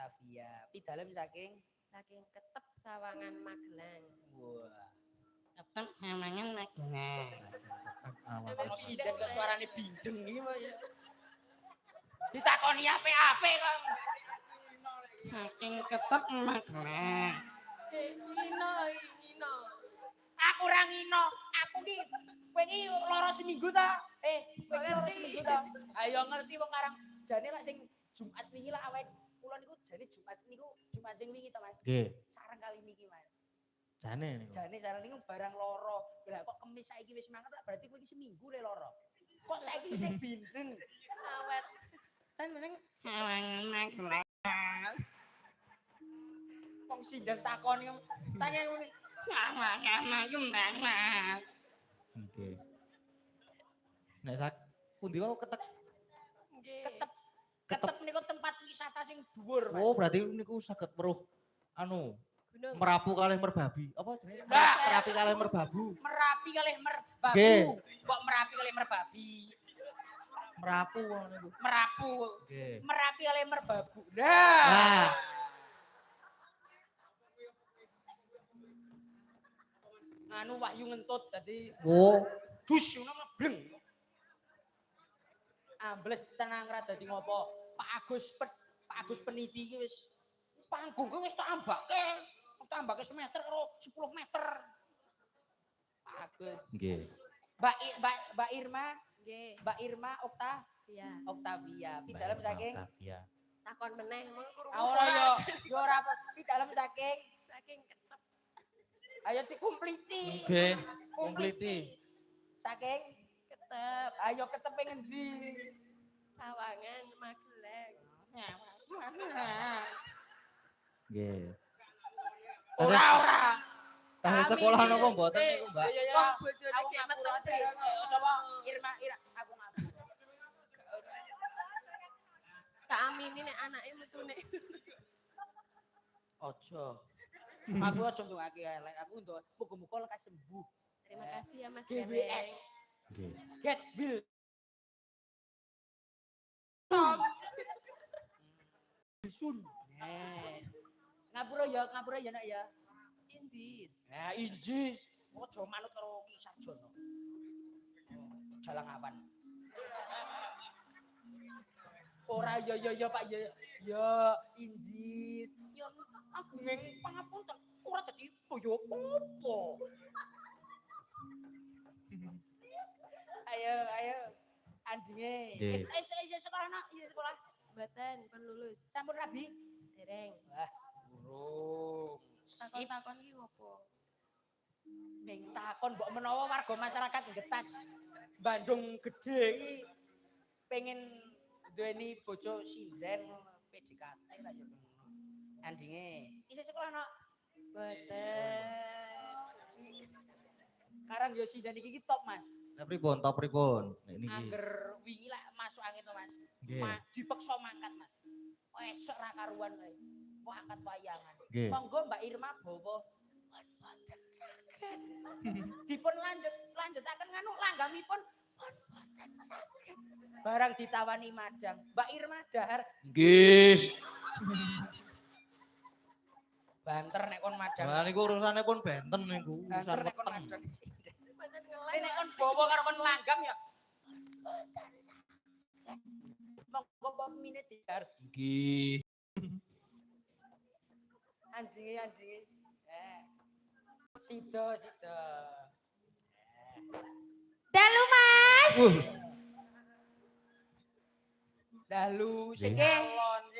Oktavia. Pidalem saking Ketep Sawangan Magelang. wah. Ketep Sawangan Magelang. Ono sinden kok suarane bindeng iki kok ya. Ditakoni apik-apik kok. Saking Ketep Magelang. Ngino. Aku ora ngino. Aku ki kowe ki lara seminggu ta? Kowe ki lara seminggu ta? Ayo ngerti wong karang jane lak sing Jumat wingi lak awake kula niku jane Jumat niku Jumat sing wingi ta Mas? Nggih. Sareng kali niki Mas. Jane niku. Jane sareng niku barang lara. Lah kok kemis saiki wis mangan tak berarti kowe iki seminggu le lara. Kok saiki sing bindeng? Awet. Kan penting Sawangan Magelang. Wong sinden takoni tanya ngene. Sawangan Magelang. Nggih. Nek sak pundi wae ketek Nggih. Ketep niku tempat wisata sing dhuwur, Mas. oh berarti niku saged weruh anu Gunung. Merapu kalih merbabi. Apa jenenge? Nah. Merapi kalih merbabu. Merapi kalih merbabu. Nggih. Kok merapi kalih merbabi? Merapu ngono niku. Merapu. Nggih. Merapi kalih merbabu. Nah. Nganu wahyu ngentut dadi Oh, dus ngono mlebleng. Ambles tenang ra dadi ngopo? Pak Agus peniti iki wis panggung wis tak ambake. Wis tak ambake semeter karo 10 meter. Pak Agus. nggih. Mbak Irma, Nggih. Mbak Irma Iya. Oktavia. Pidalem saking Iya. Takon meneh mung kurung. ora yo ora apa. Pidalem saking Saking Ketep ayo dikumpliti. Nggih. Kompliti. Saking Ketep ayo ketepe ngendi? Sawangan Magelang. Nggih. Ora. Tasih sekolah napa mboten niku, Mbak? Iya ya. Wong bojone Aku ki ngapura meteng bareng. Sapa? Irma, aku ngapura. Tak amini nek anake metune. Ojo. Aku aja ndongake elek. Aku ndok muga-muga lekas sembuh. Terima kasih ya Mas GWS. Gereng. Nggih. Get Bill. Sun. Ngapura ya nak ya. Injis. Nah, injis. Ojo manut karo Ki Sarjono. Jalang awan. Ora ya Pak ya. Ya injis. Ya aku ngeng pangapunten. Ora dadi boyo apa. Ayo. Andinge. Nggih. Sekolah nak, sekolah. Mboten pun lulus. Sampun rabi. Dereng. Wah, burung. Takon-takon ki ngopo? Ning takon mbok menawa warga masyarakat Getas Bandung Gede iki pengen duweni bojo sinden PDKT ta ya ngono. Andinge, isih sekolah nak? Mboten. Karang yo sinden iki top, Mas. Lah pripun, top pripun? Nek niki. Angger wingi lak masuk angin to, Mas. Nggih. Dipeksa mangkat, Mas. Esuk ra karuan wae. Wah, angkat wayangan. Nggih. Monggo Mbak Irma bawa boten saged. Dipun lanjutaken nganu langgamipun boten saged. Barang ditawani madang, Mbak Irma dahar Nggih. banter nek kon madang. Lah niku urusane pun benten niku, Banter urusan nek kon weteng. madang. Mboten Nek kon bawa karo kon langgam ya. Monggo pemine dahar. Nggih. Andinge. Sida. Dalu Mas. Dalu sing Nggih.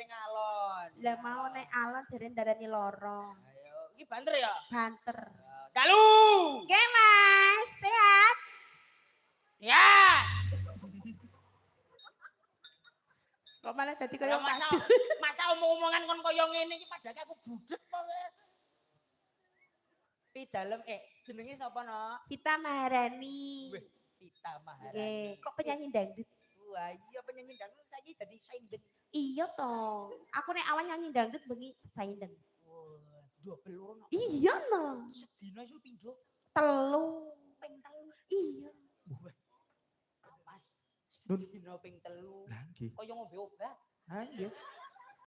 alon. Lah mau nek alon jare ndarani loro. Ayo, iki banter ya. Banter. Dalu. Nggih Mas, sehat. Ya. Kok malah dadi Ya kaya masa omong-omongan kon kaya ngene iki padahal aku budek kok. Pidalem jenenge sapa no? Pita Maharani. Wih, Pita Maharani. Nggih, kok penyanyi dangdut. Wah, iya penyanyi dangdut saiki dadi sainden. Iya toh. Aku nek awan nyanyi dangdut bengi sainden. Wah, double loro. Iya no. Sedina iso pindho. Telu. Ping telu. Iya. Mas, sedina ping telu. Lah nggih. Kaya ngombe obat. Ha nggih.